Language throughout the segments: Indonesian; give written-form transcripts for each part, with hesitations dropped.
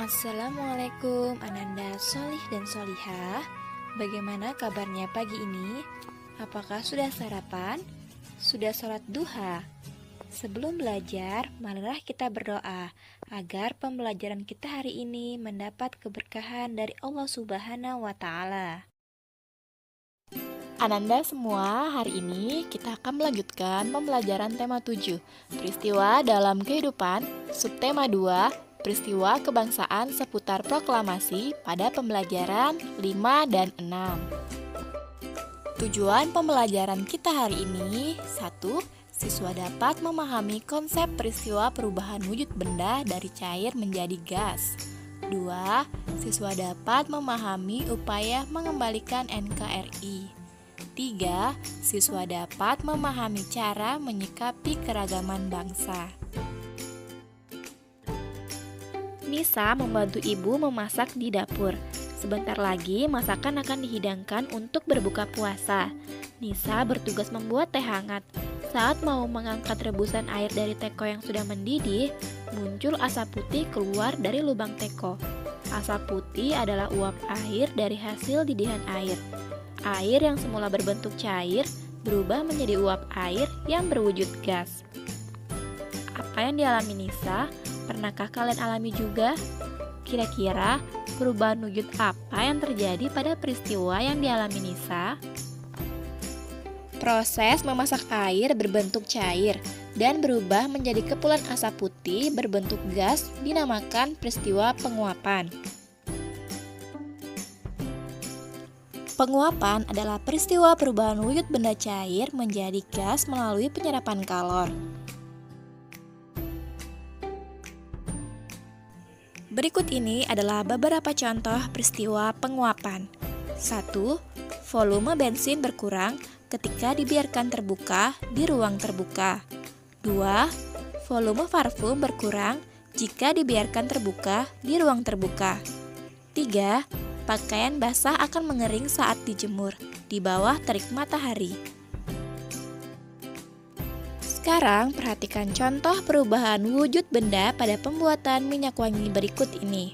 Assalamualaikum Ananda Solih dan Solihah. Bagaimana kabarnya pagi ini? Apakah sudah sarapan? Sudah sholat duha? Sebelum belajar, marilah kita berdoa agar pembelajaran kita hari ini mendapat keberkahan dari Allah Subhanahu wa Ta'ala. Ananda semua, hari ini kita akan melanjutkan pembelajaran tema 7, peristiwa dalam kehidupan, subtema 2, peristiwa kebangsaan seputar proklamasi pada pembelajaran 5 dan 6. Tujuan pembelajaran kita hari ini, 1. Siswa dapat memahami konsep peristiwa perubahan wujud benda dari cair menjadi gas. 2. Siswa dapat memahami upaya mengembalikan NKRI. 3. Siswa dapat memahami cara menyikapi keragaman bangsa. Nisa membantu ibu memasak di dapur. Sebentar lagi masakan akan dihidangkan untuk berbuka puasa. Nisa bertugas membuat teh hangat. Saat mau mengangkat rebusan air dari teko yang sudah mendidih, muncul asap putih keluar dari lubang teko. Asap putih adalah uap air dari hasil didihan air. Air yang semula berbentuk cair berubah menjadi uap air yang berwujud gas. Apa yang dialami Nisa? Pernahkah kalian alami juga? Kira-kira perubahan wujud apa yang terjadi pada peristiwa yang dialami Nisa? Proses memasak air berbentuk cair dan berubah menjadi kepulan asap putih berbentuk gas dinamakan peristiwa penguapan. Penguapan adalah peristiwa perubahan wujud benda cair menjadi gas melalui penyerapan kalor. Berikut ini adalah beberapa contoh peristiwa penguapan. 1. Volume bensin berkurang ketika dibiarkan terbuka di ruang terbuka. 2. Volume parfum berkurang jika dibiarkan terbuka di ruang terbuka. 3. Pakaian basah akan mengering saat dijemur di bawah terik matahari. Sekarang perhatikan contoh perubahan wujud benda pada pembuatan minyak wangi berikut ini.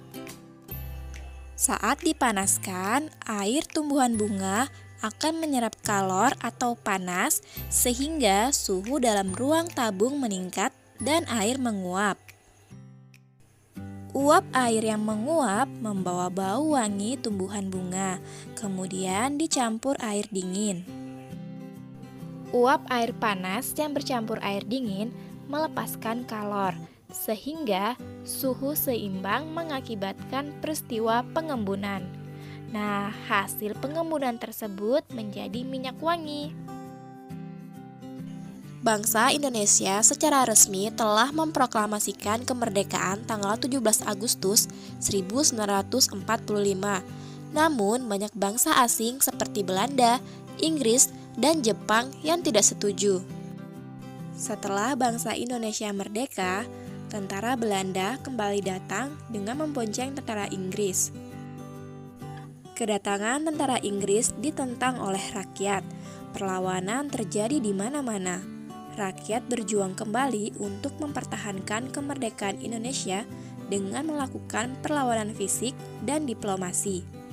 Saat dipanaskan, air tumbuhan bunga akan menyerap kalor atau panas sehingga suhu dalam ruang tabung meningkat dan air menguap. Uap air yang menguap membawa bau wangi tumbuhan bunga, kemudian dicampur air dingin. Uap air panas yang bercampur air dingin melepaskan kalor, sehingga suhu seimbang mengakibatkan peristiwa pengembunan. Nah, hasil pengembunan tersebut menjadi minyak wangi. Bangsa Indonesia secara resmi telah memproklamasikan kemerdekaan tanggal 17 Agustus 1945. Namun, banyak bangsa asing seperti Belanda, Inggris, dan Jepang yang tidak setuju. Setelah bangsa Indonesia merdeka, tentara Belanda kembali datang dengan membonceng tentara Inggris. Kedatangan tentara Inggris ditentang oleh rakyat. Perlawanan terjadi di mana-mana. Rakyat berjuang kembali untuk mempertahankan kemerdekaan Indonesia dengan melakukan perlawanan fisik dan diplomasi.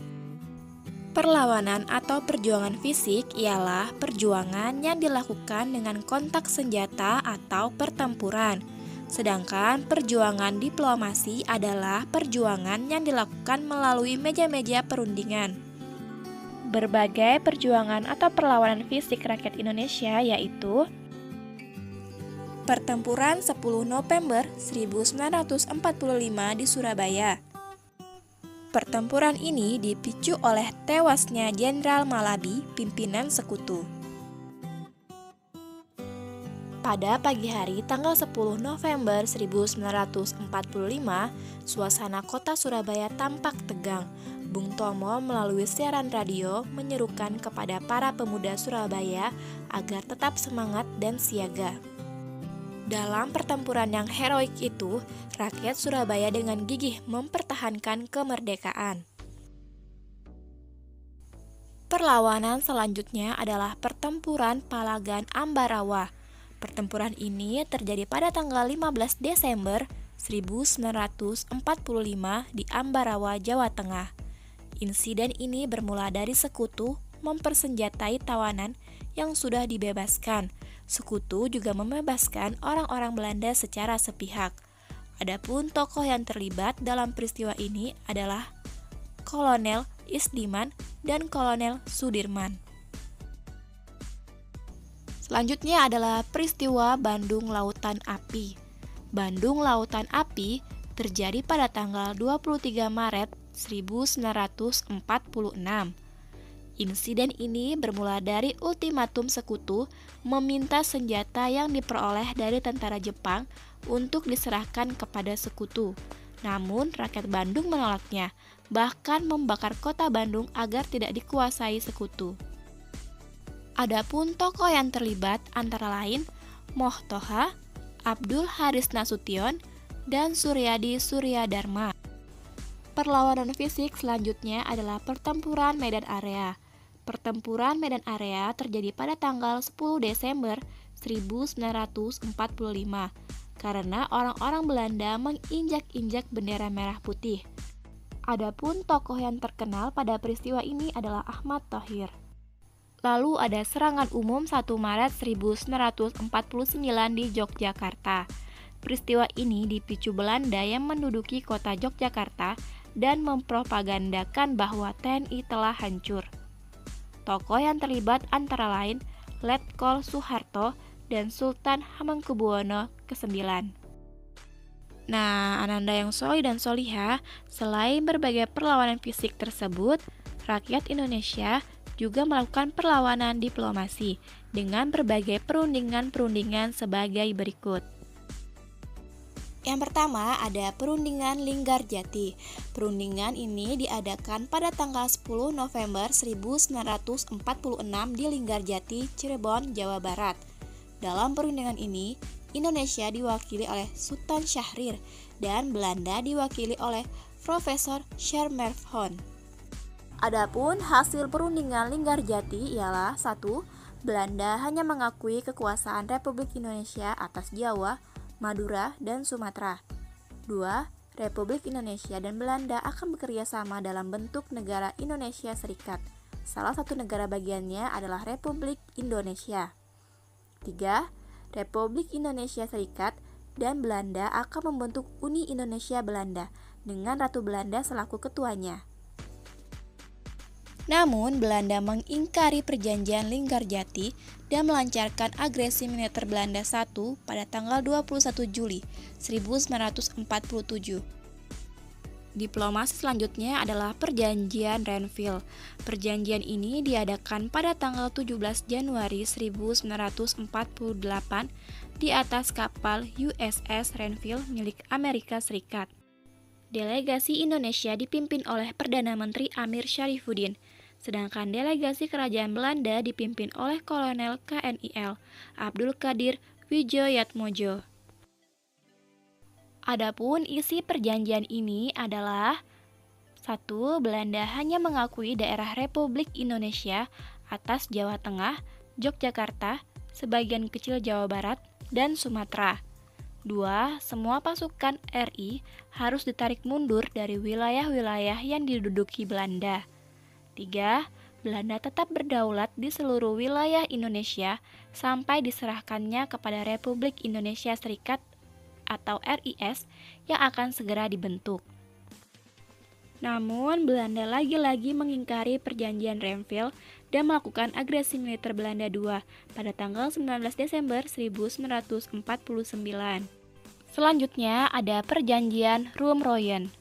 Perlawanan atau perjuangan fisik ialah perjuangan yang dilakukan dengan kontak senjata atau pertempuran, sedangkan perjuangan diplomasi adalah perjuangan yang dilakukan melalui meja-meja perundingan. Berbagai perjuangan atau perlawanan fisik rakyat Indonesia yaitu Pertempuran 10 November 1945 di Surabaya. Pertempuran ini dipicu oleh tewasnya Jenderal Malabi, pimpinan sekutu. Pada pagi hari tanggal 10 November 1945, suasana kota Surabaya tampak tegang. Bung Tomo melalui siaran radio menyerukan kepada para pemuda Surabaya agar tetap semangat dan siaga. Dalam pertempuran yang heroik itu, rakyat Surabaya dengan gigih mempertahankan kemerdekaan. Perlawanan selanjutnya adalah pertempuran Palagan Ambarawa. Pertempuran ini terjadi pada tanggal 15 Desember 1945 di Ambarawa, Jawa Tengah. Insiden ini bermula dari sekutu mempersenjatai tawanan yang sudah dibebaskan. Sekutu juga membebaskan orang-orang Belanda secara sepihak. Adapun tokoh yang terlibat dalam peristiwa ini adalah Kolonel Isdiman dan Kolonel Sudirman. Selanjutnya adalah peristiwa Bandung Lautan Api. Bandung Lautan Api terjadi pada tanggal 23 Maret 1946. Insiden ini bermula dari ultimatum sekutu meminta senjata yang diperoleh dari tentara Jepang untuk diserahkan kepada sekutu. Namun rakyat Bandung menolaknya, bahkan membakar kota Bandung agar tidak dikuasai sekutu. Adapun tokoh yang terlibat antara lain Moh Toha, Abdul Haris Nasution, dan Suryadi Suryadharma. Perlawanan fisik selanjutnya adalah pertempuran Medan Area. Pertempuran Medan Area terjadi pada tanggal 10 Desember 1945 karena orang-orang Belanda menginjak-injak bendera merah putih. Adapun tokoh yang terkenal pada peristiwa ini adalah Ahmad Thohir. Lalu ada serangan umum 1 Maret 1949 di Yogyakarta. Peristiwa ini dipicu Belanda yang menduduki kota Yogyakarta dan mempropagandakan bahwa TNI telah hancur. Tokoh yang terlibat antara lain Letkol Soeharto dan Sultan Hamengkubuwono ke-9. Nah, Ananda yang sholih dan sholihah, selain berbagai perlawanan fisik tersebut, rakyat Indonesia juga melakukan perlawanan diplomasi dengan berbagai perundingan-perundingan sebagai berikut. Yang pertama ada perundingan Linggarjati. Perundingan ini diadakan pada tanggal 10 November 1946 di Linggarjati, Cirebon, Jawa Barat. Dalam perundingan ini, Indonesia diwakili oleh Sultan Syahrir dan Belanda diwakili oleh Profesor Schermerhorn. Adapun hasil perundingan Linggarjati ialah 1. Belanda hanya mengakui kekuasaan Republik Indonesia atas Jawa, Madura, dan Sumatera. 2. Republik Indonesia dan Belanda akan bekerja sama dalam bentuk negara Indonesia Serikat. Salah satu negara bagiannya adalah Republik Indonesia. 3. Republik Indonesia Serikat dan Belanda akan membentuk Uni Indonesia Belanda dengan Ratu Belanda selaku ketuanya. Namun, Belanda mengingkari perjanjian Linggarjati dan melancarkan agresi militer Belanda I pada tanggal 21 Juli 1947. Diplomasi selanjutnya adalah Perjanjian Renville. Perjanjian ini diadakan pada tanggal 17 Januari 1948 di atas kapal USS Renville milik Amerika Serikat. Delegasi Indonesia dipimpin oleh Perdana Menteri Amir Syarifuddin, sedangkan delegasi kerajaan Belanda dipimpin oleh Kolonel KNIL Abdul Qadir Widjoyatmojo. Adapun isi perjanjian ini adalah 1. Belanda hanya mengakui daerah Republik Indonesia atas Jawa Tengah, Yogyakarta, sebagian kecil Jawa Barat, dan Sumatera. 2. Semua pasukan RI harus ditarik mundur dari wilayah-wilayah yang diduduki Belanda. 3. Belanda tetap berdaulat di seluruh wilayah Indonesia sampai diserahkannya kepada Republik Indonesia Serikat atau RIS yang akan segera dibentuk. Namun, Belanda lagi-lagi mengingkari perjanjian Renville dan melakukan agresi militer Belanda II pada tanggal 19 Desember 1949. Selanjutnya ada Perjanjian Roem-Royen.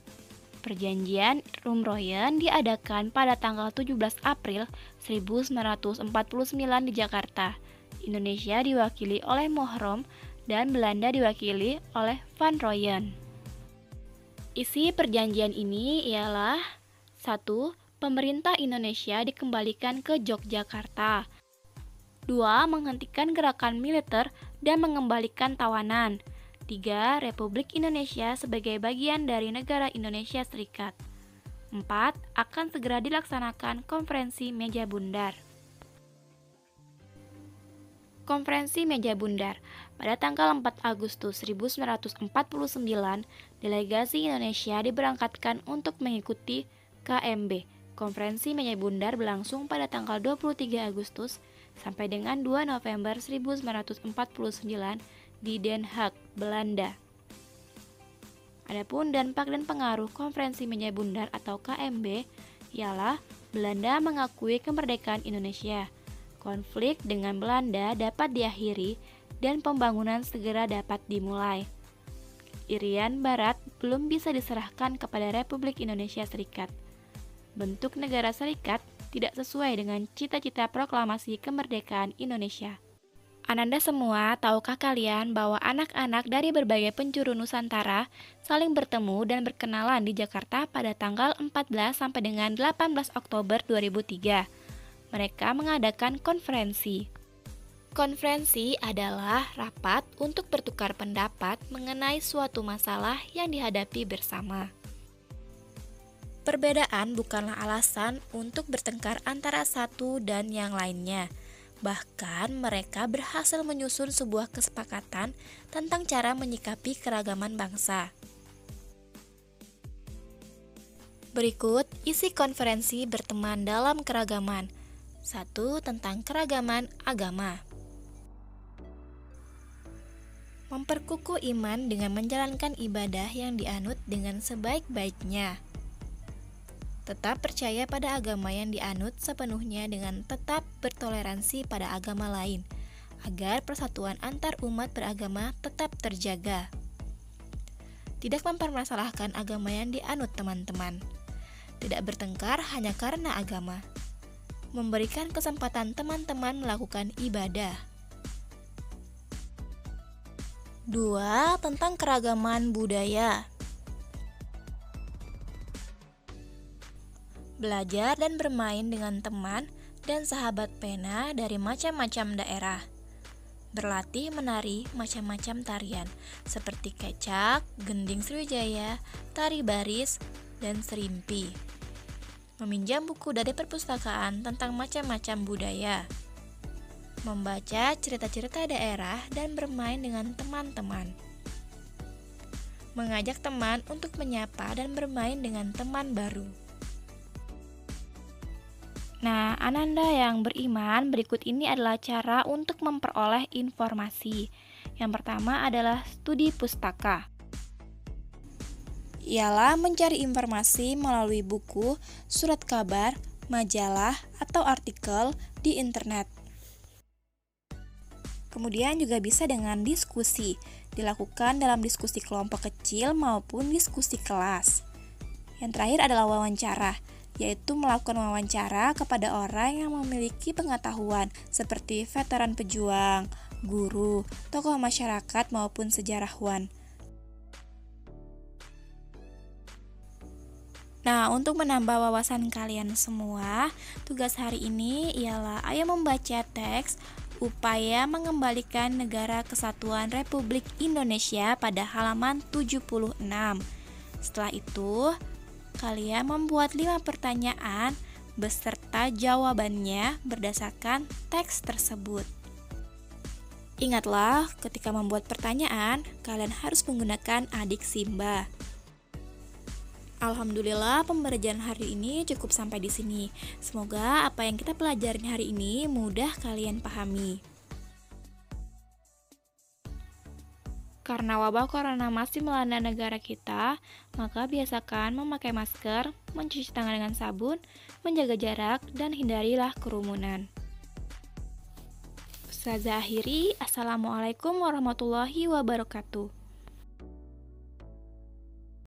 Perjanjian Roem-Royen diadakan pada tanggal 17 April 1949 di Jakarta. Indonesia diwakili oleh Mohrom dan Belanda diwakili oleh Van Royen. Isi perjanjian ini ialah 1. Pemerintah Indonesia dikembalikan ke Yogyakarta. 2. Menghentikan gerakan militer dan mengembalikan tawanan. 3. Republik Indonesia sebagai bagian dari negara Indonesia Serikat. 4. Akan segera dilaksanakan konferensi meja bundar. Konferensi Meja Bundar. Pada tanggal 4 Agustus 1949, delegasi Indonesia diberangkatkan untuk mengikuti KMB. Konferensi Meja Bundar berlangsung pada tanggal 23 Agustus sampai dengan 2 November 1949 di Den Haag, Belanda. Adapun dampak dan pengaruh Konferensi Meja Bundar atau KMB ialah Belanda mengakui kemerdekaan Indonesia. Konflik dengan Belanda dapat diakhiri dan pembangunan segera dapat dimulai. Irian Barat belum bisa diserahkan kepada Republik Indonesia Serikat. Bentuk negara serikat tidak sesuai dengan cita-cita proklamasi kemerdekaan Indonesia. Ananda semua, tahukah kalian bahwa anak-anak dari berbagai penjuru Nusantara saling bertemu dan berkenalan di Jakarta pada tanggal 14 sampai dengan 18 Oktober 2003? Mereka mengadakan konferensi. Konferensi adalah rapat untuk bertukar pendapat mengenai suatu masalah yang dihadapi bersama. Perbedaan bukanlah alasan untuk bertengkar antara satu dan yang lainnya. Bahkan mereka berhasil menyusun sebuah kesepakatan tentang cara menyikapi keragaman bangsa. Berikut isi konferensi berteman dalam keragaman. 1. Tentang keragaman agama. Memperkukuh iman dengan menjalankan ibadah yang dianut dengan sebaik-baiknya. Tetap percaya pada agama yang dianut sepenuhnya dengan tetap bertoleransi pada agama lain, agar persatuan antar umat beragama tetap terjaga. Tidak mempermasalahkan agama yang dianut teman-teman. Tidak bertengkar hanya karena agama. Memberikan kesempatan teman-teman melakukan ibadah. 2. Tentang keragaman budaya. Belajar dan bermain dengan teman dan sahabat pena dari macam-macam daerah. Berlatih menari macam-macam tarian seperti kecak, gending Sriwijaya, tari baris, dan serimpi. Meminjam buku dari perpustakaan tentang macam-macam budaya. Membaca cerita-cerita daerah dan bermain dengan teman-teman. Mengajak teman untuk menyapa dan bermain dengan teman baru. Nah, Ananda yang beriman, berikut ini adalah cara untuk memperoleh informasi. Yang pertama adalah studi pustaka. Ialah mencari informasi melalui buku, surat kabar, majalah, atau artikel di internet. Kemudian juga bisa dengan diskusi, dilakukan dalam diskusi kelompok kecil maupun diskusi kelas. Yang terakhir adalah wawancara, yaitu melakukan wawancara kepada orang yang memiliki pengetahuan seperti veteran pejuang, guru, tokoh masyarakat maupun sejarawan. Nah, untuk menambah wawasan kalian semua, tugas hari ini ialah ayo membaca teks Upaya Mengembalikan Negara Kesatuan Republik Indonesia pada halaman 76. Setelah itu, kalian membuat 5 pertanyaan beserta jawabannya berdasarkan teks tersebut. Ingatlah, ketika membuat pertanyaan, kalian harus menggunakan adik Simba. Alhamdulillah, pembelajaran hari ini cukup sampai di sini. Semoga apa yang kita pelajarin hari ini mudah kalian pahami. Karena wabah corona masih melanda negara kita, maka biasakan memakai masker, mencuci tangan dengan sabun, menjaga jarak, dan hindarilah kerumunan. Ustazah akhiri, Assalamualaikum warahmatullahi wabarakatuh.